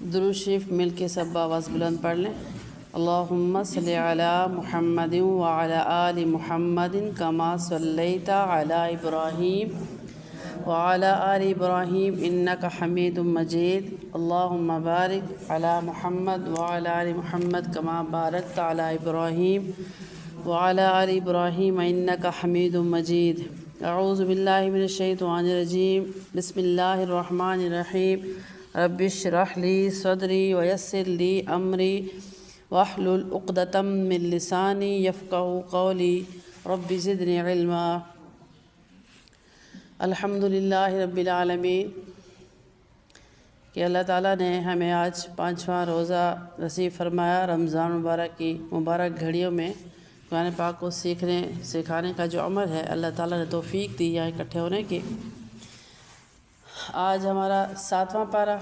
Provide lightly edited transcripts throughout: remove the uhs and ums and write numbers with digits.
درود شریف مل کے سب آواز بلند پڑھ لیں۔ اللہم صلی علی محمد وعلی آل محمد کما صلیت علی ابراہیم وعلی آل ابراہیم انک حمید مجید۔ اللہم بارک علی محمد وعلی آل محمد کما بارکت علی ابراہیم وعلی آل ابراہیم انک حمید مجید۔ اعوذ باللہ من الشیطان الرجیم، بسم اللہ الرحمن الرحیم۔ رب اشرح لی صدری ویسر لی امری واحلل عقدۃ من لسانی یفقہوا قولی رب زدنی علما۔ الحمدللہ رب العالمین کہ اللہ تعالیٰ نے ہمیں آج 5واں روزہ نصیب فرمایا۔ رمضان مبارک کی مبارک گھڑیوں میں قرآن پاک کو سیکھنے سکھانے کا جو عمل ہے، اللہ تعالیٰ نے توفیق دی یہاں اکٹھے ہونے کی۔ آج ہمارا 7واں پارہ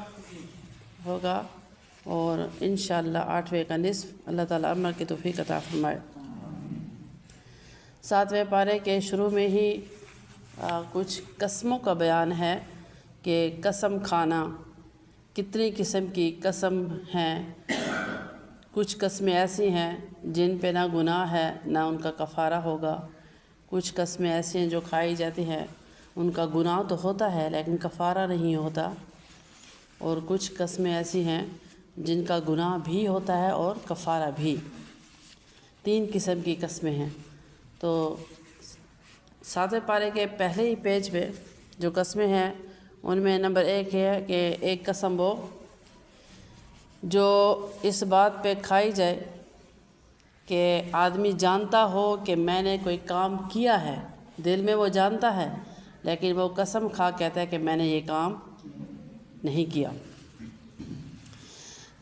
ہوگا اور انشاءاللہ 8ویں کا نصف اللہ تعالیٰ عمل کی توفیق عطا فرمائے۔ 7ویں پارے کے شروع میں ہی کچھ قسموں کا بیان ہے کہ قسم کھانا، کتنی قسم کی قسم ہیں۔ کچھ قسمیں ایسی ہیں جن پہ نہ گناہ ہے نہ ان کا کفارہ ہوگا۔ کچھ قسمیں ایسی ہیں جو کھائی جاتی ہیں، ان کا گناہ تو ہوتا ہے لیکن کفارہ نہیں ہوتا۔ اور کچھ قسمیں ایسی ہیں جن کا گناہ بھی ہوتا ہے اور کفارہ بھی۔ 3 قسم کی قسمیں ہیں۔ تو 7ویں پارے کے پہلے ہی پیج پہ جو قسمیں ہیں ان میں نمبر 1 ہے کہ ایک قسم وہ جو اس بات پہ کھائی جائے کہ آدمی جانتا ہو کہ میں نے کوئی کام کیا ہے، دل میں وہ جانتا ہے لیکن وہ قسم کھا کہتا ہے کہ میں نے یہ کام نہیں کیا۔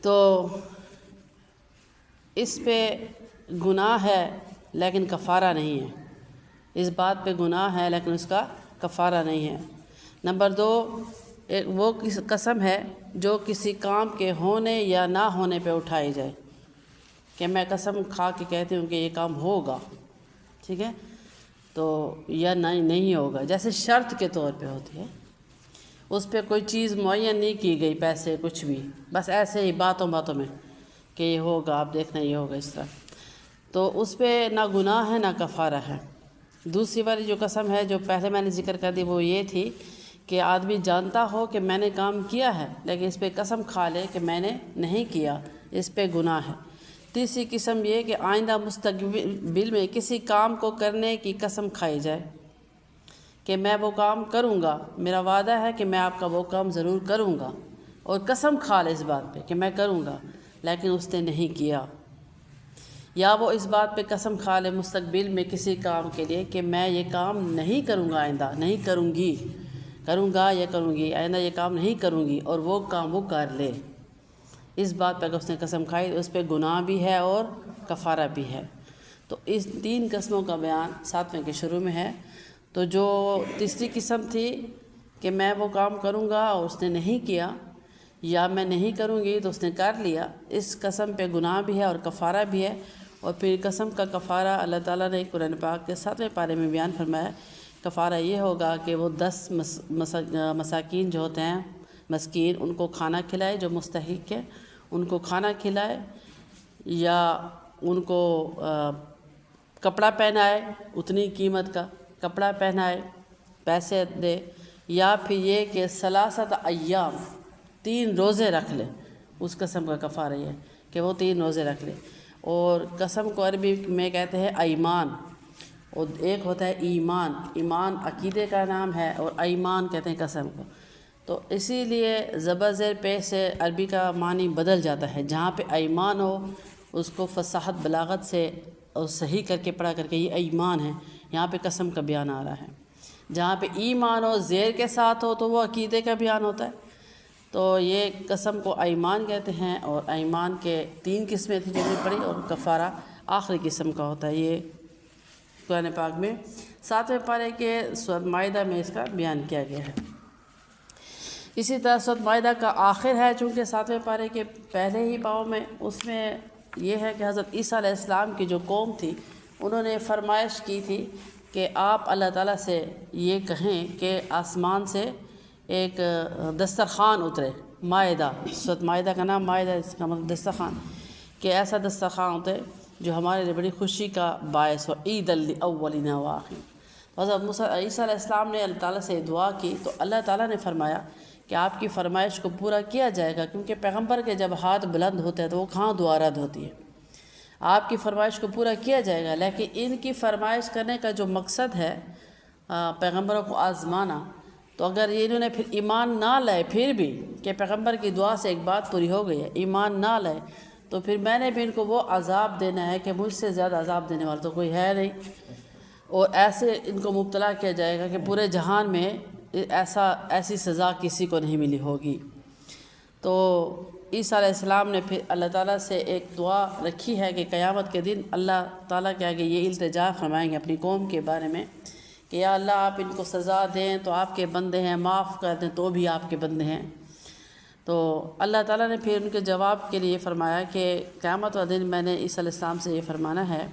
تو اس پہ گناہ ہے لیکن کفارہ نہیں ہے۔ اس بات پہ گناہ ہے لیکن اس کا کفارہ نہیں ہے۔ نمبر 2 وہ قسم ہے جو کسی کام کے ہونے یا نہ ہونے پہ اٹھائی جائے کہ میں قسم کھا کے کہتی ہوں کہ یہ کام ہوگا، ٹھیک ہے، تو یا نہیں ہوگا، جیسے شرط کے طور پہ ہوتی ہے۔ اس پہ کوئی چیز معین نہیں کی گئی، پیسے کچھ بھی، بس ایسے ہی باتوں میں کہ یہ ہوگا، آپ دیکھنا یہ ہوگا، اس طرح، تو اس پہ نہ گناہ ہے نہ کفارہ ہے۔ دوسری والی جو قسم ہے جو پہلے میں نے ذکر کر دی وہ یہ تھی کہ آدمی جانتا ہو کہ میں نے کام کیا ہے لیکن اس پہ قسم کھا لے کہ میں نے نہیں کیا، اس پہ گناہ ہے۔ تیسری قسم یہ کہ آئندہ مستقبل میں کسی کام کو کرنے کی قسم کھائی جائے کہ میں وہ کام کروں گا، میرا وعدہ ہے کہ میں آپ کا وہ کام ضرور کروں گا، اور قسم کھا لے اس بات پہ کہ میں کروں گا لیکن اس نے نہیں کیا۔ یا وہ اس بات پہ قسم کھا لے مستقبل میں کسی کام کے لیے کہ میں یہ کام نہیں کروں گا، آئندہ نہیں کروں گی، کروں گا یا کروں گی، آئندہ یہ کام نہیں کروں گی، اور وہ کام وہ کر لے۔ اس بات پہ اگر اس نے قسم کھائی اس پہ گناہ بھی ہے اور کفارہ بھی ہے۔ تو اس 3 قسموں کا بیان 7ویں کے شروع میں ہے۔ تو جو تیسری قسم تھی کہ میں وہ کام کروں گا اور اس نے نہیں کیا، یا میں نہیں کروں گی تو اس نے کر لیا، اس قسم پہ گناہ بھی ہے اور کفارہ بھی ہے۔ اور پھر قسم کا کفارہ اللہ تعالیٰ نے قرآن پاک کے 7ویں پارے میں بیان فرمایا۔ کفارہ یہ ہوگا کہ وہ 10 مساکین جو ہوتے ہیں، مسکین، ان کو کھانا کھلائے، جو مستحق ہے ان کو کھانا کھلائے، یا ان کو کپڑا پہنائے، اتنی قیمت کا کپڑا پہنائے، پیسے دے، یا پھر یہ کہ 3 ایام 3 روزے رکھ لے۔ اس قسم کا کفارہ یہ ہے کہ وہ 3 روزے رکھ لے۔ اور قسم کو عربی میں کہتے ہیں ایمان، اور ایک ہوتا ہے ایمان۔ ایمان عقیدے کا نام ہے اور ایمان کہتے ہیں قسم کو۔ تو اسی لیے زبر زیر پیش سے عربی کا معنی بدل جاتا ہے۔ جہاں پہ ایمان ہو اس کو فصاحت بلاغت سے اور صحیح کر کے پڑھا کر کے یہ ایمان ہے، یہاں پہ قسم کا بیان آ رہا ہے۔ جہاں پہ ایمان ہو زیر کے ساتھ ہو تو وہ عقیدے کا بیان ہوتا ہے۔ تو یہ قسم کو ایمان کہتے ہیں، اور ایمان کے 3 قسمیں تھیں جو میں نے پڑھی، اور کفارہ آخری قسم کا ہوتا ہے۔ یہ قرآن پاک میں 7ویں پارے کے سورۃ مائدہ میں اس کا بیان کیا گیا ہے۔ اسی طرح سورۃ مائدہ کا آخر ہے، چونکہ 7ویں پارے کے پہلے ہی پاؤں میں، اس میں یہ ہے کہ حضرت عیسیٰ علیہ السلام کی جو قوم تھی انہوں نے فرمائش کی تھی کہ آپ اللہ تعالیٰ سے یہ کہیں کہ آسمان سے ایک دسترخوان اترے، مائدہ، سورۃ مائدہ کا نام مائدہ، اس کا مطلب دسترخوان، کہ ایسا دسترخوان ہوتا ہے جو ہمارے لیے بڑی خوشی کا باعث ہو، عید الاولین و آخرین۔ حضرت عیسیٰ علیہ السلام نے اللہ تعالیٰ سے دعا کی تو اللہ تعالیٰ نے فرمایا کہ آپ کی فرمائش کو پورا کیا جائے گا، کیونکہ پیغمبر کے جب ہاتھ بلند ہوتے ہیں تو وہ کہاں دعا رد ہوتی ہے۔ آپ کی فرمائش کو پورا کیا جائے گا، لیکن ان کی فرمائش کرنے کا جو مقصد ہے پیغمبروں کو آزمانا، تو اگر انہوں نے پھر ایمان نہ لائے، پھر بھی کہ پیغمبر کی دعا سے ایک بات پوری ہو گئی ہے، ایمان نہ لائے، تو پھر میں نے بھی ان کو وہ عذاب دینا ہے کہ مجھ سے زیادہ عذاب دینے والا تو کوئی ہے نہیں، اور ایسے ان کو مبتلا کیا جائے گا کہ پورے جہان میں ایسی سزا کسی کو نہیں ملی ہوگی۔ تو عیسیٰ علیہ السلام نے پھر اللہ تعالیٰ سے ایک دعا رکھی ہے کہ قیامت کے دن اللہ تعالیٰ کے آگے یہ التجا فرمائیں گے اپنی قوم کے بارے میں کہ یا اللہ آپ ان کو سزا دیں تو آپ کے بندے ہیں، معاف کر دیں تو بھی آپ کے بندے ہیں۔ تو اللہ تعالیٰ نے پھر ان کے جواب کے لیے فرمایا کہ قیامت والے دن میں نے عیسیٰ علیہ السلام سے یہ فرمانا ہے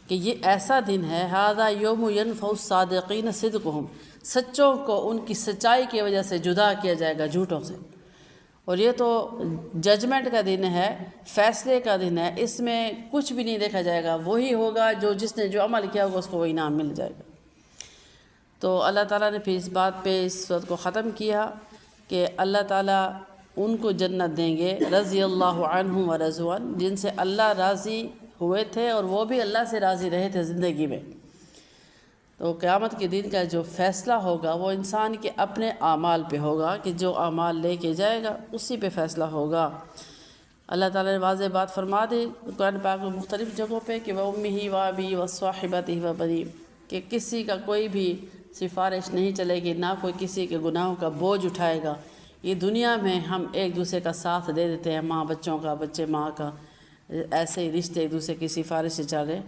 کہ یہ ایسا دن ہے، ھذا یوم ینفع الصادقین صدقہم، سچوں کو ان کی سچائی کی وجہ سے جدا کیا جائے گا جھوٹوں سے، اور یہ تو ججمنٹ کا دن ہے، فیصلے کا دن ہے، اس میں کچھ بھی نہیں دیکھا جائے گا، وہی ہوگا جس نے جو عمل کیا ہوگا اس کو وہ انعام مل جائے گا۔ تو اللہ تعالیٰ نے پھر اس بات پہ اس صورت کو ختم کیا کہ اللہ تعالیٰ ان کو جنت دیں گے، رضی اللہ عنہم ورضوا عنہ، جن سے اللہ راضی ہوئے تھے اور وہ بھی اللہ سے راضی رہے تھے زندگی میں۔ تو قیامت کے دن کا جو فیصلہ ہوگا وہ انسان کے اپنے اعمال پہ ہوگا کہ جو اعمال لے کے جائے گا اسی پہ فیصلہ ہوگا۔ اللہ تعالیٰ نے واضح بات فرما دی قرآن پاک میں مختلف جگہوں پہ کہ وَأُمِّهِ وَأَبِيهِ وَصَاحِبَتِهِ وَبَنِيهِ، کہ کسی کا کوئی بھی سفارش نہیں چلے گی، نہ کوئی کسی کے گناہوں کا بوجھ اٹھائے گا۔ یہ دنیا میں ہم ایک دوسرے کا ساتھ دے دیتے ہیں، ماں بچوں کا، بچے ماں کا، ایسے ہی رشتے ایک دوسرے کی سفارش سے چل رہے،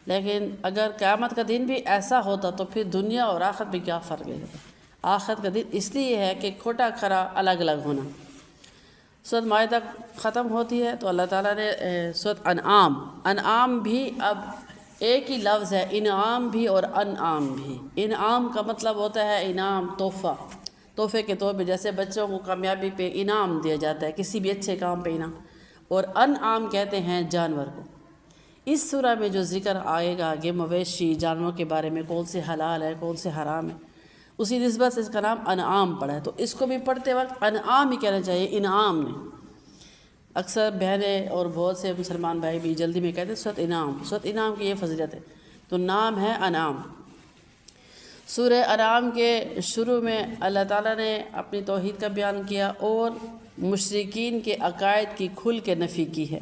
لیکن اگر قیامت کا دن بھی ایسا ہوتا تو پھر دنیا اور آخرت میں کیا فرق ہے؟ آخرت کا دن اس لیے ہے کہ کھوٹا کھرا الگ الگ ہونا۔ سورۃ مائدہ ختم ہوتی ہے تو اللہ تعالیٰ نے سورۃ انعام بھی اب ایک ہی لفظ ہے، انعام بھی اور انعام بھی۔ انعام کا مطلب ہوتا ہے انعام، تحفے کے طور پہ، جیسے بچوں کو کامیابی پہ انعام دیا جاتا ہے، کسی بھی اچھے کام پہ انعام، اور انعام کہتے ہیں جانور کو۔ اس سورہ میں جو ذکر آئے گا کہ مویشی جانوروں کے بارے میں کون سے حلال ہے کون سے حرام ہے، اسی نسبت سے اس کا نام انعام پڑا ہے، تو اس کو بھی پڑھتے وقت انعام ہی کہنا چاہیے، انعام نے۔ اکثر بہنیں اور بہت سے مسلمان بھائی بھی جلدی میں کہتے ہیں سورۃ انعام کی یہ فضیلت ہے، تو نام ہے انعام۔ سورہ انعام کے شروع میں اللہ تعالیٰ نے اپنی توحید کا بیان کیا اور مشرکین کے عقائد کی کھل کے نفی کی ہے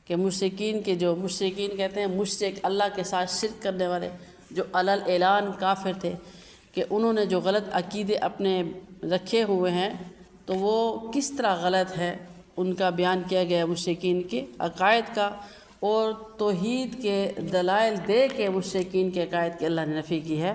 کہ مشرکین کہتے ہیں مشرک، اللہ کے ساتھ شرک کرنے والے، جو اعلان کافر تھے، کہ انہوں نے جو غلط عقیدے اپنے رکھے ہوئے ہیں تو وہ کس طرح غلط ہے، ان کا بیان کیا گیا مشرکین کے عقائد کا، اور توحید کے دلائل دے کے مشرکین کے عقائد کی اللہ نے نفی کی ہے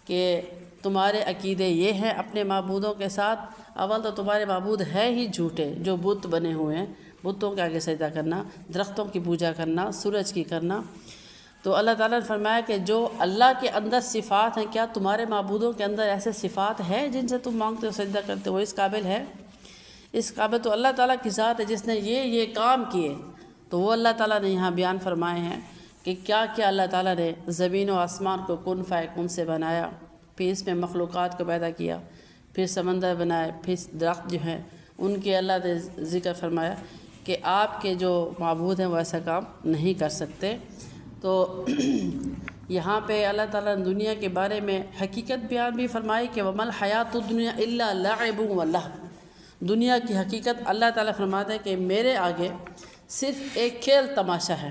کہ تمہارے عقیدے یہ ہیں اپنے معبودوں کے ساتھ، اول تو تمہارے معبود ہے ہی جھوٹے، جو بت بنے ہوئے ہیں، بتوں کے آگے سجدہ کرنا، درختوں کی پوجا کرنا، سورج کی کرنا۔ تو اللہ تعالیٰ نے فرمایا کہ جو اللہ کے اندر صفات ہیں، کیا تمہارے معبودوں کے اندر ایسے صفات ہیں جن سے تم مانگتے ہو سجدہ کرتے ہو؟ اس قابل ہے؟ اس قابل تو اللہ تعالیٰ کی ذات ہے جس نے یہ کام کیے، تو وہ اللہ تعالیٰ نے یہاں بیان فرمائے ہیں کہ کیا کیا اللہ تعالیٰ نے زمین و آسمان کو کن فیکون سے بنایا، پھر اس میں مخلوقات کو پیدا کیا، پھر سمندر بنائے، پھر درخت جو ہیں ان کے اللہ نے ذکر فرمایا کہ آپ کے جو معبود ہیں وہ ایسا کام نہیں کر سکتے۔ تو یہاں پہ اللہ تعالیٰ نے دنیا کے بارے میں حقیقت بیان بھی فرمائی کہ وَمَا الْحَيَاةُ الدُّنْيَا إِلَّا لَعِبٌ وَلَهْوٌ، دنیا کی حقیقت اللہ تعالیٰ فرماتا ہے کہ میرے آگے صرف ایک کھیل تماشا ہے،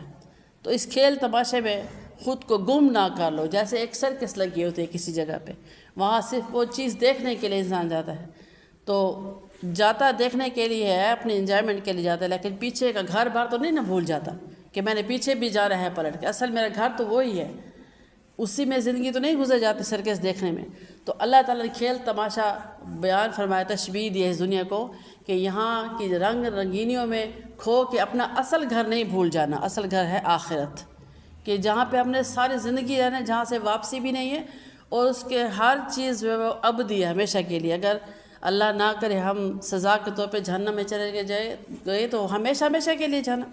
تو اس کھیل تماشے میں خود کو گم نہ کر لو۔ جیسے ایک سرکس لگی ہوتی ہے کسی جگہ پہ، وہاں صرف وہ چیز دیکھنے کے لیے انسان جاتا ہے، تو جاتا دیکھنے کے لیے ہے، اپنے انجوائمنٹ کے لیے جاتا ہے، لیکن پیچھے کا گھر بار تو نہیں نہ بھول جاتا کہ میں نے پیچھے بھی جانا ہے پلٹ کے، اصل میرا گھر تو وہی ہے، اسی میں زندگی تو نہیں گزر جاتی سرکس دیکھنے میں۔ تو اللہ تعالیٰ نے کھیل تماشا بیان فرمایا، تشبیہ دی ہے اس دنیا کو کہ یہاں کی رنگ رنگینیوں میں کھو کے اپنا اصل گھر نہیں بھول جانا، اصل گھر ہے آخرت، کہ جہاں پہ ہم نے ساری زندگی رہنا، جہاں سے واپسی بھی نہیں ہے، اور اس کے ہر چیز وہ ابدی ہے، ہمیشہ کے لیے۔ اگر اللہ نہ کرے ہم سزا کے طور پہ جہنم میں چلے گئے تو ہمیشہ ہمیشہ کے لیے جانا،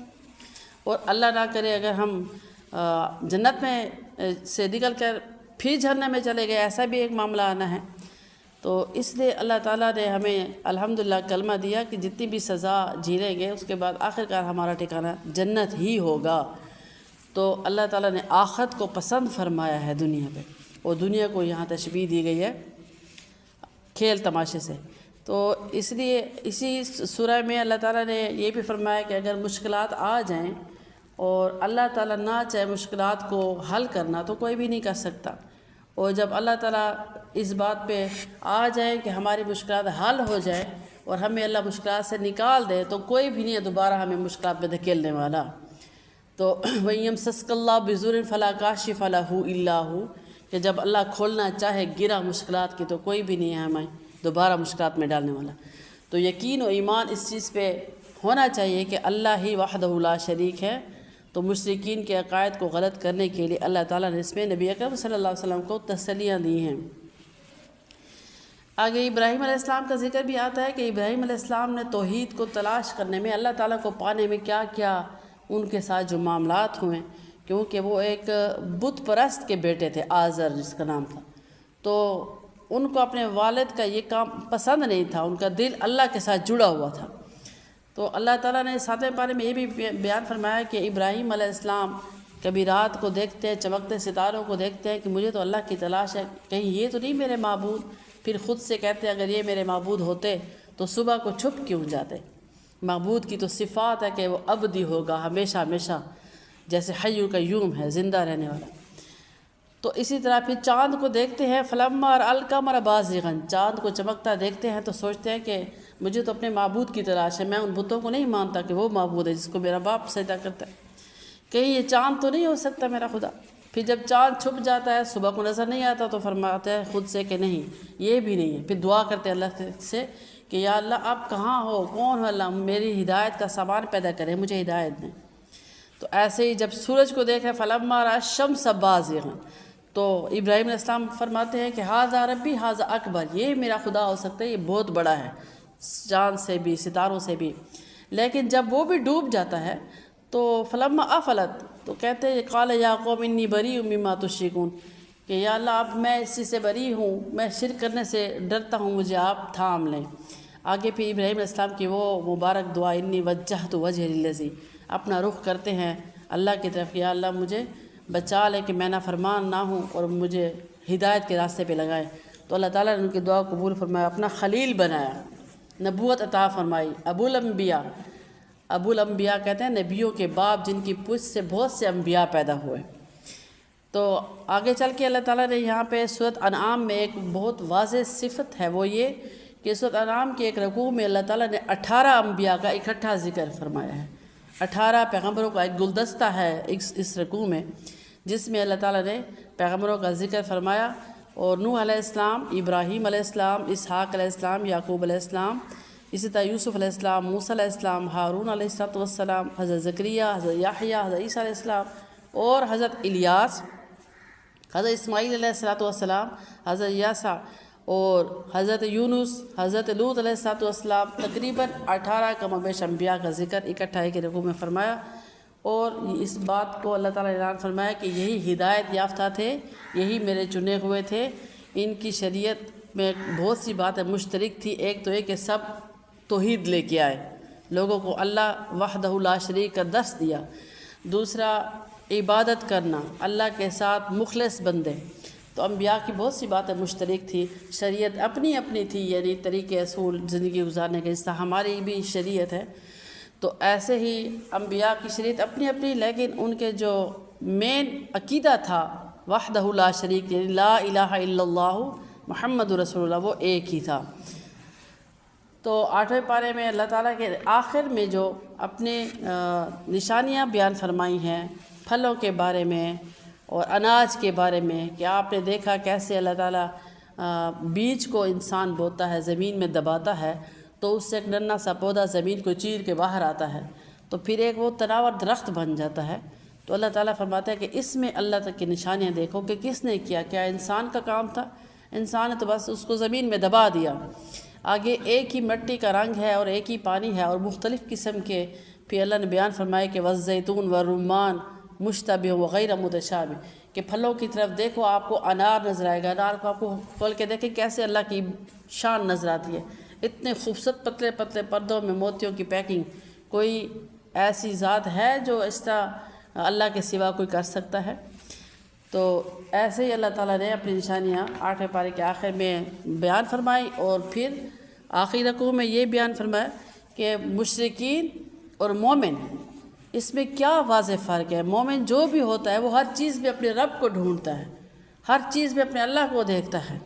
اور اللہ نہ کرے اگر ہم جنت میں سے نکل کر پھر جہنم میں چلے گئے، ایسا بھی ایک معاملہ آنا ہے۔ تو اس لیے اللہ تعالیٰ نے ہمیں الحمدللہ کلمہ دیا کہ جتنی بھی سزا جھیلیں گے اس کے بعد آخرکار ہمارا ٹھکانہ جنت ہی ہوگا۔ تو اللہ تعالیٰ نے آخرت کو پسند فرمایا ہے دنیا پہ، اور دنیا کو یہاں تشبیہ دی گئی ہے کھیل تماشے سے۔ تو اس لیے اسی سورہ میں اللہ تعالیٰ نے یہ بھی فرمایا کہ اگر مشکلات آ جائیں اور اللہ تعالیٰ نہ چاہے مشکلات کو حل کرنا تو کوئی بھی نہیں کر سکتا، اور جب اللہ تعالیٰ اس بات پہ آ جائے کہ ہماری مشکلات حل ہو جائے اور ہمیں اللہ مشکلات سے نکال دے تو کوئی بھی نہیں ہے دوبارہ ہمیں مشکلات پہ دھکیلنے والا۔ تو وَإِن يَمْسَسْكَ اللَّهُ بِضُرٍّ فَلَا كَاشِفَ لَهُ إِلَّا هُوَ، کہ جب اللہ کھولنا چاہے گرا مشکلات کی تو کوئی بھی نہیں ہے ہمیں دوبارہ مشکلات میں ڈالنے والا۔ تو یقین و ایمان اس چیز پہ ہونا چاہیے کہ اللہ ہی وحدہ لا شریک ہے۔ تو مشرکین کے عقائد کو غلط کرنے کے لیے اللہ تعالیٰ نے اس میں نبی اکرم صلی اللہ علیہ وسلم کو تسلیاں دی ہیں۔ آگے ابراہیم علیہ السلام کا ذکر بھی آتا ہے کہ ابراہیم علیہ السلام نے توحید کو تلاش کرنے میں، اللہ تعالیٰ کو پانے میں کیا کیا ان کے ساتھ جو معاملات ہوئے، کیونکہ وہ ایک بت پرست کے بیٹے تھے، آزر جس کا نام تھا۔ تو ان کو اپنے والد کا یہ کام پسند نہیں تھا، ان کا دل اللہ کے ساتھ جڑا ہوا تھا۔ تو اللہ تعالیٰ نے 7ویں پارے میں یہ بھی بیان فرمایا کہ ابراہیم علیہ السلام کبھی رات کو دیکھتے ہیں، چمکتے ستاروں کو دیکھتے ہیں کہ مجھے تو اللہ کی تلاش ہے، کہیں یہ تو نہیں میرے معبود۔ پھر خود سے کہتے ہیں اگر یہ میرے معبود ہوتے تو صبح کو چھپ کیوں جاتے۔ معبود کی تو صفات ہے کہ وہ ابدی ہوگا، ہمیشہ ہمیشہ، جیسے حی قیوم ہے، زندہ رہنے والا۔ تو اسی طرح پھر چاند کو دیکھتے ہیں، فلما رأى القمر بازغا، چاند کو چمکتا دیکھتے ہیں تو سوچتے ہیں کہ مجھے تو اپنے معبود کی تلاش ہے، میں ان بتوں کو نہیں مانتا کہ وہ معبود ہے جس کو میرا باپ سجدہ کرتا ہے، کہیں یہ چاند تو نہیں ہو سکتا میرا خدا۔ پھر جب چاند چھپ جاتا ہے، صبح کو نظر نہیں آتا، تو فرماتا ہے خود سے کہ نہیں یہ بھی نہیں ہے۔ پھر دعا کرتے ہیں اللہ سے کہ یا اللہ آپ کہاں ہو، کون ہو اللہ، میری ہدایت کا سامان پیدا کرے، مجھے ہدایت دیں۔ تو ایسے ہی جب سورج کو دیکھا فلما رأى الشمس بازغا، تو ابراہیم علیہ السلام فرماتے ہیں کہ ھذا ربی ھذا اکبر، یہ میرا خدا ہو سکتا ہے، یہ بہت بڑا ہے چاند سے بھی، ستاروں سے بھی۔ لیکن جب وہ بھی ڈوب جاتا ہے تو فلما افلت، تو کہتے ہیں قال یا قوم انی بریء مما تشرکون، کہ یا اللہ اب میں اس چیز سے بری ہوں، میں شرک کرنے سے ڈرتا ہوں، مجھے آپ تھام لیں۔ آگے پھر ابراہیم علیہ السلام کی وہ مبارک دعا انی وجہت وجہی للذی، اپنا رخ کرتے ہیں اللہ کی طرف، یا اللہ مجھے بچا لے کہ میں نافرمان نہ ہوں اور مجھے ہدایت کے راستے پہ لگائے۔ تو اللہ تعالیٰ نے ان کی دعا قبول فرمایا، اپنا خلیل بنایا، نبوت عطا فرمائی، ابو الانبیاء کہتے ہیں نبیوں کے باپ، جن کی پشت سے بہت سے انبیاء پیدا ہوئے۔ تو آگے چل کے اللہ تعالیٰ نے یہاں پہ سورۃ انعام میں ایک بہت واضح صفت ہے، وہ یہ کہ سورۃ انعام کے ایک رکوع میں اللہ تعالیٰ نے 18 انبیاء کا اکٹھا ذکر فرمایا ہے، 18 پیغمبروں کا ایک گلدستہ ہے اس رکوع میں، جس میں اللہ تعالیٰ نے پیغمبروں کا ذکر فرمایا، اور نوح علیہ السلام، ابراہیم علیہ السلام، اسحاق علیہ السلام، یعقوب علیہ السلام، اسی طرح یوسف علیہ السلام، موسیٰ علیہ السلام، ہارون علیہ السلام، حضرت زکریا، حضرت یحییٰ، حضرت عیسیٰ علیہ السلام، اور حضرت الیاس، حضرت اسماعیل علیہ السلام، حضرت یاسع، اور حضرت یونس، حضرت لوط علیہ السلام، تقریباً 18 کم و بیش انبیاء کا ذکر اکٹھا ایک رکوع میں فرمایا۔ اور اس بات کو اللہ تعالیٰ نے اعلان فرمایا کہ یہی ہدایت یافتہ تھے، یہی میرے چنے ہوئے تھے، ان کی شریعت میں بہت سی باتیں مشترک تھی۔ ایک تو یہ کہ سب توحید لے کے آئے، لوگوں کو اللہ وحدہ لا شریک کا درس دیا۔ دوسرا عبادت کرنا، اللہ کے ساتھ مخلص بندے۔ تو انبیاء کی بہت سی باتیں مشترک تھی، شریعت اپنی اپنی تھی، یعنی طریقے اصول زندگی گزارنے کے، جس طرح ہماری بھی شریعت ہے۔ تو ایسے ہی انبیاء کی شریعت اپنی اپنی، لیکن ان کے جو مین عقیدہ تھا وحدہ لا شریک، یعنی لا الہ الا اللہ محمد رسول اللہ، وہ ایک ہی تھا۔ تو 8ویں پارے میں اللہ تعالیٰ کے آخر میں جو اپنے نشانیاں بیان فرمائی ہیں پھلوں کے بارے میں اور اناج کے بارے میں، کہ آپ نے دیکھا کیسے اللہ تعالیٰ بیج کو انسان بوتا ہے، زمین میں دباتا ہے، تو اس سے ایک ننھا سا پودا زمین کو چیر کے باہر آتا ہے، تو پھر ایک وہ تناور درخت بن جاتا ہے۔ تو اللہ تعالیٰ فرماتا ہے کہ اس میں اللہ تک کی نشانیاں دیکھو کہ کس نے کیا، کیا انسان کا کام تھا؟ انسان نے تو بس اس کو زمین میں دبا دیا۔ آگے ایک ہی مٹی کا رنگ ہے اور ایک ہی پانی ہے اور مختلف قسم کے، پھر اللہ نے بیان فرمایا کہ والزیتون والرمان مشتبہ وغیرہ متشابہ، کہ پھلوں کی طرف دیکھو آپ کو انار نظر آئے گا، انار کو آپ کو کھول کے دیکھیں کیسے اللہ کی شان نظر آتی ہے، اتنے خوبصورت پتلے پتلے پردوں میں موتیوں کی پیکنگ، کوئی ایسی ذات ہے جو اس طرح اللہ کے سوا کوئی کر سکتا ہے؟ تو ایسے ہی اللہ تعالیٰ نے اپنی نشانیاں 8ویں پارے کے آخر میں بیان فرمائی، اور پھر آخری رکوع میں یہ بیان فرمایا کہ مشرکین اور مومن اس میں کیا واضح فرق ہے۔ مومن جو بھی ہوتا ہے وہ ہر چیز میں اپنے رب کو ڈھونڈتا ہے، ہر چیز میں اپنے اللہ کو دیکھتا ہے،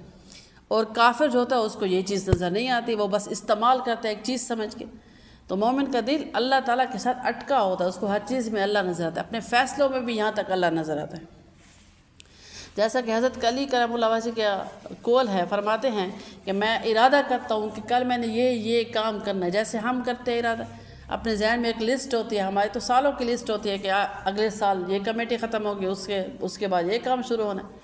اور کافر جو ہوتا ہے اس کو یہ چیز نظر نہیں آتی، وہ بس استعمال کرتا ہے ایک چیز سمجھ کے۔ تو مومن کا دل اللہ تعالیٰ کے ساتھ اٹکا ہوتا ہے، اس کو ہر چیز میں اللہ نظر آتا ہے، اپنے فیصلوں میں بھی یہاں تک اللہ نظر آتا ہے۔ جیسا کہ حضرت علی کرم اللہ وجہ کا قول ہے، فرماتے ہیں کہ میں ارادہ کرتا ہوں کہ کل میں نے یہ کام کرنا ہے، جیسے ہم کرتے ہیں ارادہ، اپنے ذہن میں ایک لسٹ ہوتی ہے، ہماری تو سالوں کی لسٹ ہوتی ہے کہ اگلے سال یہ کمیٹی ختم ہوگی، اس کے بعد یہ کام شروع ہونا ہے۔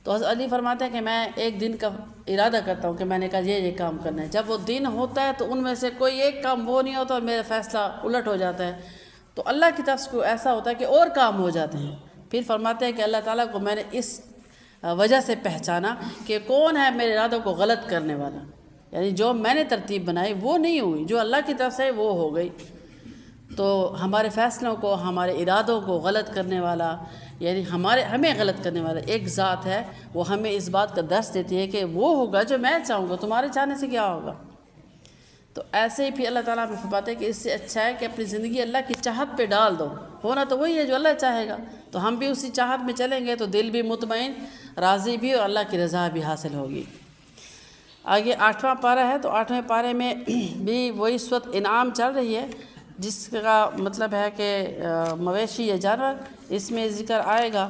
تو حضرت علی فرماتے ہیں کہ میں ایک دن کا ارادہ کرتا ہوں کہ میں نے کہا یہ کام کرنا ہے، جب وہ دن ہوتا ہے تو ان میں سے کوئی ایک کام وہ نہیں ہوتا اور میرا فیصلہ الٹ ہو جاتا ہے، تو اللہ کی طرف سے ایسا ہوتا ہے کہ اور کام ہو جاتے ہیں۔ پھر فرماتے ہیں کہ اللہ تعالیٰ کو میں نے اس وجہ سے پہچانا کہ کون ہے میرے ارادوں کو غلط کرنے والا، یعنی جو میں نے ترتیب بنائی وہ نہیں ہوئی، جو اللہ کی طرف سے وہ ہو گئی۔ تو ہمارے فیصلوں کو، ہمارے ارادوں کو غلط کرنے والا، یعنی ہمیں غلط کرنے والا ایک ذات ہے، وہ ہمیں اس بات کا درس دیتی ہے کہ وہ ہوگا جو میں چاہوں گا، تمہارے چاہنے سے کیا ہوگا۔ تو ایسے ہی پھر اللہ تعالیٰ ہمیں فرماتے ہیں کہ اس سے اچھا ہے کہ اپنی زندگی اللہ کی چاہت پہ ڈال دو، ہونا تو وہی ہے جو اللہ چاہے گا، تو ہم بھی اسی چاہت میں چلیں گے تو دل بھی مطمئن، راضی بھی، اور اللہ کی رضا بھی حاصل ہوگی۔ آگے 8واں پارہ ہے، تو 8ویں پارے میں بھی وہی صورت انعام چل رہی ہے، جس کا مطلب ہے کہ مویشی یا جانور، اس میں ذکر آئے گا۔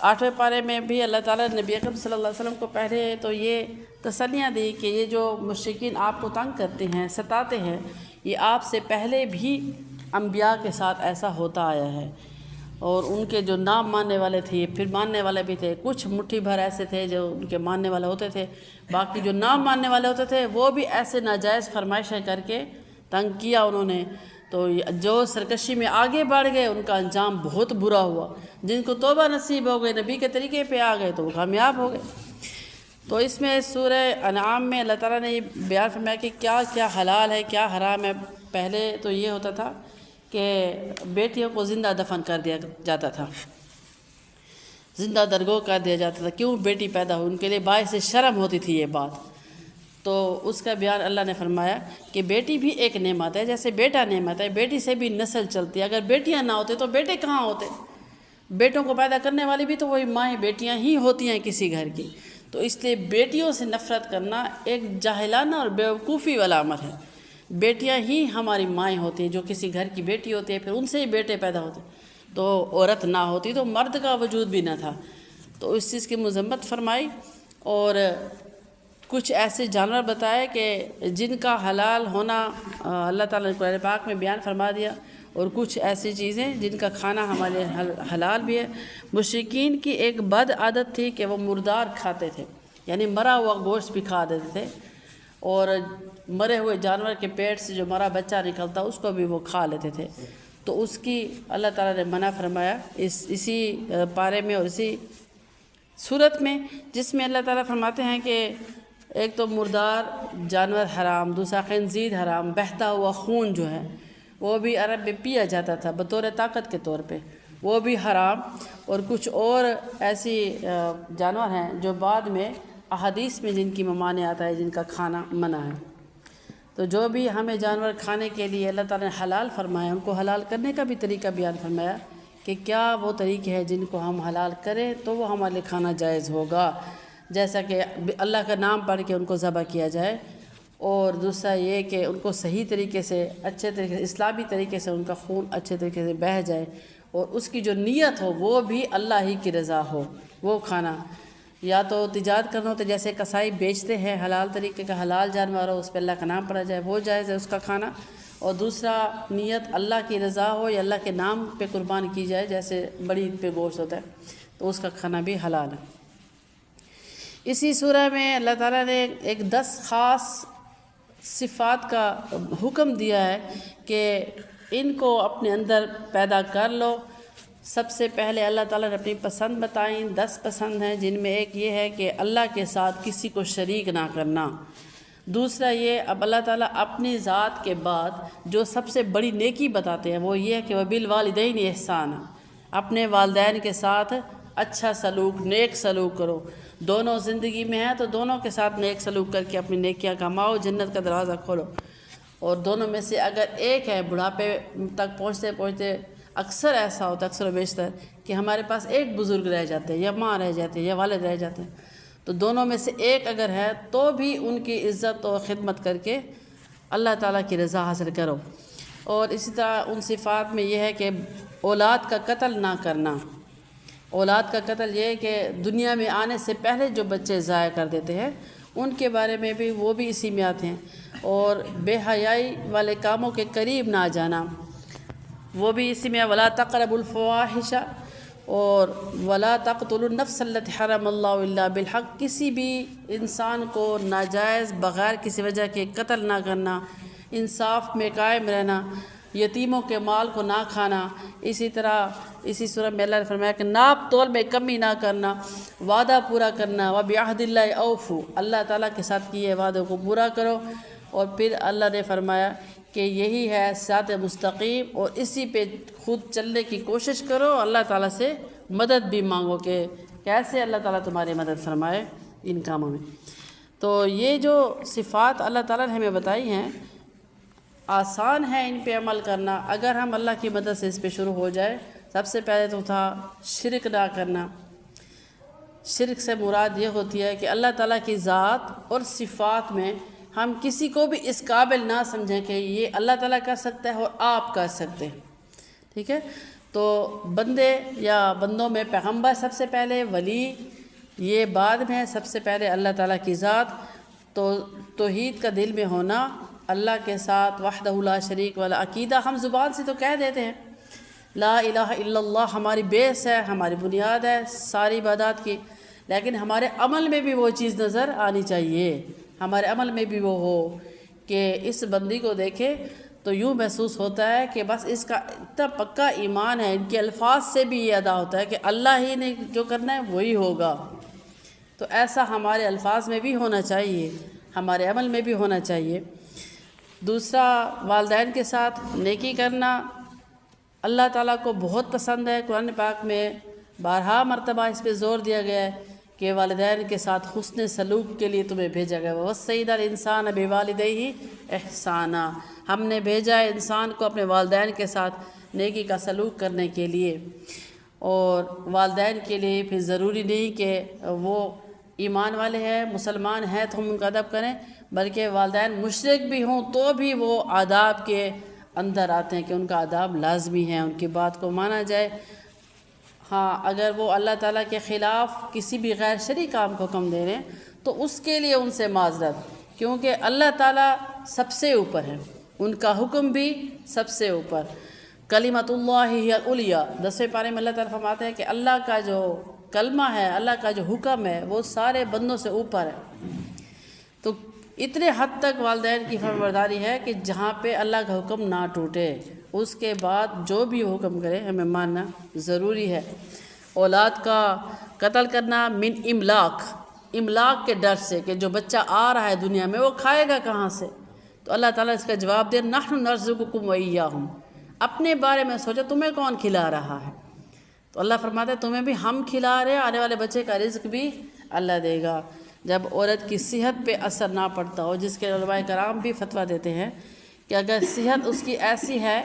8ویں پارے میں بھی اللہ تعالیٰ نے نبی اکرم صلی اللہ علیہ وسلم کو پہلے تو یہ تسلیاں دی کہ یہ جو مشرکین آپ کو تنگ کرتے ہیں، ستاتے ہیں، یہ آپ سے پہلے بھی انبیاء کے ساتھ ایسا ہوتا آیا ہے، اور ان کے جو نام ماننے والے تھے پھر ماننے والے بھی تھے، کچھ مٹھی بھر ایسے تھے جو ان کے ماننے والے ہوتے تھے، باقی جو نام ماننے والے ہوتے تھے وہ بھی ایسے ناجائز فرمائشیں کر کے تنگ کیا انہوں نے۔ تو جو سرکشی میں آگے بڑھ گئے ان کا انجام بہت برا ہوا، جن کو توبہ نصیب ہو گئے، نبی کے طریقے پہ آ گئے تو وہ کامیاب ہو گئے۔ تو اس میں سورہ انعام میں اللہ تعالیٰ نے یہ بیان فرمایا کہ کیا کیا حلال ہے کیا حرام ہے۔ پہلے تو یہ ہوتا تھا کہ بیٹیوں کو زندہ دفن کر دیا جاتا تھا، زندہ درگور کر دیا جاتا تھا، کیوں بیٹی پیدا ہوئی، ان کے لیے باعث شرم ہوتی تھی یہ بات۔ تو اس کا بیان اللہ نے فرمایا کہ بیٹی بھی ایک نعمت ہے، جیسے بیٹا نعمت ہے، بیٹی سے بھی نسل چلتی ہے، اگر بیٹیاں نہ ہوتے تو بیٹے کہاں ہوتے؟ بیٹوں کو پیدا کرنے والی بھی تو وہی مائیں بیٹیاں ہی ہوتی ہیں کسی گھر کی۔ تو اس لیے بیٹیوں سے نفرت کرنا ایک جاہلانہ اور بیوقوفی والا عمل ہے۔ بیٹیاں ہی ہماری مائیں ہوتی ہیں، جو کسی گھر کی بیٹی ہوتی ہے پھر ان سے ہی بیٹے پیدا ہوتے، تو عورت نہ ہوتی تو مرد کا وجود بھی نہ تھا۔ تو اس چیز کی مذمت فرمائی، اور کچھ ایسے جانور بتائے کہ جن کا حلال ہونا اللہ تعالیٰ نے قرآن پاک میں بیان فرما دیا، اور کچھ ایسی چیزیں جن کا کھانا ہمارے حلال بھی ہے۔ مشرکین کی ایک بد عادت تھی کہ وہ مردار کھاتے تھے، یعنی مرا ہوا گوشت بھی کھا دیتے تھے، اور مرے ہوئے جانور کے پیٹ سے جو مرا بچہ نکلتا اس کو بھی وہ کھا لیتے تھے۔ تو اس کی اللہ تعالیٰ نے منع فرمایا اسی پارے میں اور اسی صورت میں، جس میں اللہ تعالیٰ فرماتے ہیں کہ ایک تو مردار جانور حرام، دوسرا خنزیر حرام، بہتا ہوا خون جو ہے وہ بھی عرب میں پیا جاتا تھا بطور طاقت کے طور پہ، وہ بھی حرام، اور کچھ اور ایسی جانور ہیں جو بعد میں احادیث میں جن کی ممانعت ہے، جن کا کھانا منع ہے۔ تو جو بھی ہمیں جانور کھانے کے لیے اللہ تعالیٰ نے حلال فرمایا، ان کو حلال کرنے کا بھی طریقہ بیان فرمایا کہ کیا وہ طریقے ہیں جن کو ہم حلال کریں تو وہ ہمارے لیے کھانا جائز ہوگا، جیسا کہ اللہ کا نام پڑھ کے ان کو ذبح کیا جائے، اور دوسرا یہ کہ ان کو صحیح طریقے سے، اچھے طریقے سے، اسلامی طریقے سے ان کا خون اچھے طریقے سے بہہ جائے، اور اس کی جو نیت ہو وہ بھی اللہ ہی کی رضا ہو، وہ کھانا۔ یا تو تجارت کرنا ہو تو جیسے کسائی بیچتے ہیں، حلال طریقے کا حلال جانور ہو، اس پہ اللہ کا نام پڑا جائے، وہ جائز ہے اس کا کھانا، اور دوسرا نیت اللہ کی رضا ہو یا اللہ کے نام پہ قربان کی جائے، جیسے بڑی عید پہ گوشت ہوتا ہے تو اس کا کھانا بھی حلال ہے۔ اسی سورہ میں اللہ تعالیٰ نے ایک 10 خاص صفات کا حکم دیا ہے کہ ان کو اپنے اندر پیدا کر لو۔ سب سے پہلے اللہ تعالیٰ نے اپنی پسند بتائیں، 10 پسند ہیں، جن میں ایک یہ ہے کہ اللہ کے ساتھ کسی کو شریک نہ کرنا۔ دوسرا یہ، اب اللہ تعالیٰ اپنی ذات کے بعد جو سب سے بڑی نیکی بتاتے ہیں وہ یہ ہے کہ وبالوالدین احسانا، اپنے والدین کے ساتھ اچھا سلوک، نیک سلوک کرو۔ دونوں زندگی میں ہیں تو دونوں کے ساتھ نیک سلوک کر کے اپنی نیکیاں کماؤ، جنت کا دروازہ کھولو۔ اور دونوں میں سے اگر ایک ہے، بڑھاپے تک پہنچتے پہنچتے اکثر ایسا ہوتا ہے، اکثر و بیشتر، کہ ہمارے پاس ایک بزرگ رہ جاتے ہیں، یا ماں رہ جاتے ہیں، یا والد رہ جاتے ہیں، تو دونوں میں سے ایک اگر ہے تو بھی ان کی عزت اور خدمت کر کے اللہ تعالیٰ کی رضا حاصل کرو۔ اور اسی طرح ان صفات میں یہ ہے کہ اولاد کا قتل نہ کرنا۔ اولاد کا قتل یہ ہے کہ دنیا میں آنے سے پہلے جو بچے ضائع کر دیتے ہیں ان کے بارے میں بھی وہ بھی اسی میں آتے ہیں۔ اور بے حیائی والے کاموں کے قریب نہ جانا، وہ بھی اسی میں، ولا تقربوا الفواحش اور ولا تقتلوا النفس التي حرم اللہ الا بالحق، کسی بھی انسان کو ناجائز بغیر کسی وجہ کے قتل نہ کرنا، انصاف میں قائم رہنا، یتیموں کے مال کو نہ کھانا۔ اسی طرح اسی سورہ میں اللہ نے فرمایا کہ ناپ تول میں کمی نہ کرنا، وعدہ پورا کرنا، وبعہد اللہ اوفوا، اللہ تعالیٰ کے ساتھ کیے وعدوں کو پورا کرو۔ اور پھر اللہ نے فرمایا کہ یہی ہے صراط مستقیم، اور اسی پہ خود چلنے کی کوشش کرو، اللہ تعالیٰ سے مدد بھی مانگو کہ کیسے اللہ تعالیٰ تمہاری مدد فرمائے ان کاموں میں۔ تو یہ جو صفات اللہ تعالیٰ نے ہمیں بتائی ہیں، آسان ہے ان پہ عمل کرنا اگر ہم اللہ کی مدد سے اس پہ شروع ہو جائے۔ سب سے پہلے تو تھا شرک نہ کرنا۔ شرک سے مراد یہ ہوتی ہے کہ اللہ تعالیٰ کی ذات اور صفات میں ہم کسی کو بھی اس قابل نہ سمجھیں کہ یہ اللہ تعالیٰ کر سکتا ہے اور آپ کر سکتے ہیں، ٹھیک ہے؟ تو بندے یا بندوں میں پیغمبر سب سے پہلے، ولی یہ بعد میں ہے، سب سے پہلے اللہ تعالیٰ کی ذات۔ تو توحید کا دل میں ہونا، اللہ کے ساتھ وحدہ لا شریک والا عقیدہ ہم زبان سے تو کہہ دیتے ہیں، لا الہ الا اللہ ہماری بیس ہے، ہماری بنیاد ہے ساری عبادات کی، لیکن ہمارے عمل میں بھی وہ چیز نظر آنی چاہیے، ہمارے عمل میں بھی وہ ہو کہ اس بندی کو دیکھے تو یوں محسوس ہوتا ہے کہ بس اس کا اتنا پکا ایمان ہے، ان کے الفاظ سے بھی یہ ادا ہوتا ہے کہ اللہ ہی نے جو کرنا ہے وہی ہوگا۔ تو ایسا ہمارے الفاظ میں بھی ہونا چاہیے، ہمارے عمل میں بھی ہونا چاہیے۔ دوسرا، والدین کے ساتھ نیکی کرنا اللہ تعالیٰ کو بہت پسند ہے۔ قرآن پاک میں بارہا مرتبہ اس پہ زور دیا گیا ہے کہ والدین کے ساتھ حسن سلوک کے لیے تمہیں بھیجا گیا ہے۔ وَوَصَّيْنَا الْإِنسَانَ بِوَالِدَيْهِ إِحْسَانًا، ہم نے بھیجا ہے انسان کو اپنے والدین کے ساتھ نیکی کا سلوک کرنے کے لیے۔ اور والدین کے لیے پھر ضروری نہیں کہ وہ ایمان والے ہیں، مسلمان ہیں تو ہم ان کا ادب کریں، بلکہ والدین مشرک بھی ہوں تو بھی وہ آداب کے اندر آتے ہیں کہ ان کا آداب لازمی ہے، ان کی بات کو مانا جائے۔ ہاں، اگر وہ اللہ تعالیٰ کے خلاف کسی بھی غیر شرعی کام کو حکم دے رہے ہیں تو اس کے لیے ان سے معذرت، کیونکہ اللہ تعالیٰ سب سے اوپر ہے، ان کا حکم بھی سب سے اوپر۔ کلمۃ اللہ ہی العلیٰ، 10ویں پارے میں اللہ تعالیٰ فرماتے ہیں کہ اللہ کا جو کلمہ ہے، اللہ کا جو حکم ہے وہ سارے بندوں سے اوپر ہے۔ تو اتنے حد تک والدین کی فرمانبرداری ہے کہ جہاں پہ اللہ کا حکم نہ ٹوٹے، اس کے بعد جو بھی حکم کرے ہمیں ماننا ضروری ہے۔ اولاد کا قتل کرنا من املاق کے ڈر سے کہ جو بچہ آ رہا ہے دنیا میں وہ کھائے گا کہاں سے، تو اللہ تعالیٰ اس کا جواب دے نحن نرزقکم وإیاہم، اپنے بارے میں سوچا تمہیں کون کھلا رہا ہے، تو اللہ فرماتا ہے تمہیں بھی ہم کھلا رہے ہیں، آنے والے بچے کا رزق بھی اللہ دے گا۔ جب عورت کی صحت پہ اثر نہ پڑتا ہو، جس کے علماء کرام بھی فتویٰ دیتے ہیں کہ اگر صحت اس کی ایسی ہے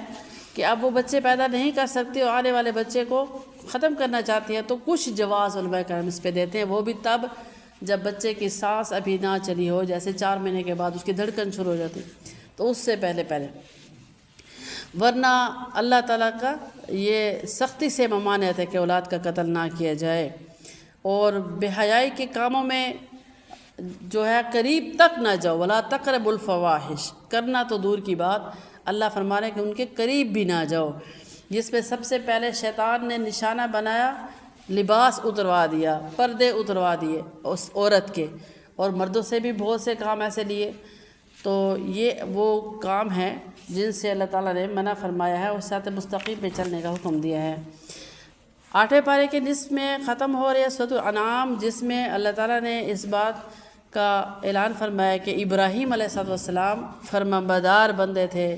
کہ اب وہ بچے پیدا نہیں کر سکتے اور آنے والے بچے کو ختم کرنا چاہتی ہے، تو کچھ جواز علماء کرام اس پہ دیتے ہیں، وہ بھی تب جب بچے کی سانس ابھی نہ چلی ہو، جیسے 4 مہینے کے بعد اس کی دھڑکن شروع ہو جاتی، تو اس سے پہلے ورنہ اللہ تعالیٰ کا یہ سختی سے ممانعت ہے کہ اولاد کا قتل نہ کیا جائے۔ اور بے حیائی کے کاموں میں جو ہے قریب تک نہ جاؤ، ولا تقربوا الفواحش، کرنا تو دور کی بات، اللہ فرما رہے ہیں کہ ان کے قریب بھی نہ جاؤ، جس پہ سب سے پہلے شیطان نے نشانہ بنایا، لباس اتروا دیا، پردے اتروا دیے اس عورت کے، اور مردوں سے بھی بہت سے کام ایسے لیے۔ تو تو یہ وہ کام ہے جن سے اللہ تعالیٰ نے منع فرمایا ہے اور صراط مستقیم پہ چلنے کا حکم دیا ہے۔ 8ویں پارے کے نصف میں ختم ہو رہی ہے سورۃ الانعام، جس میں اللہ تعالیٰ نے اس بات کا اعلان فرمایا کہ ابراہیم علیہ السلام فرمانبردار بندے تھے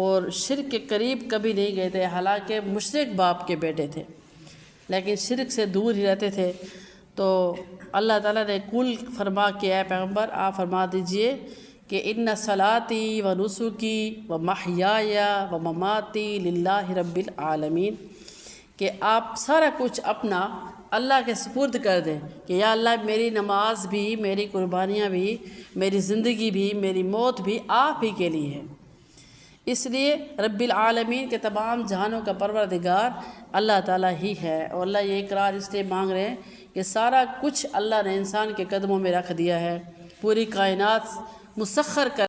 اور شرک کے قریب کبھی نہیں گئے تھے، حالانکہ مشرک باپ کے بیٹے تھے لیکن شرک سے دور ہی رہتے تھے۔ تو اللہ تعالیٰ نے کل فرما کے اے پیغمبر آپ فرما دیجئے کہ ان صلاتی و نسکی و محیای و مماتی للہ رب العالمین، کہ آپ سارا کچھ اپنا اللہ کے سپرد کر دیں کہ یا اللہ میری نماز بھی، میری قربانیاں بھی، میری زندگی بھی، میری موت بھی آپ ہی کے لیے ہے۔ اس لیے رب العالمین کے تمام جہانوں کا پروردگار اللہ تعالیٰ ہی ہے، اور اللہ یہ اقرار اس لیے مانگ رہے ہیں کہ سارا کچھ اللہ نے انسان کے قدموں میں رکھ دیا ہے، پوری کائنات مسخر کر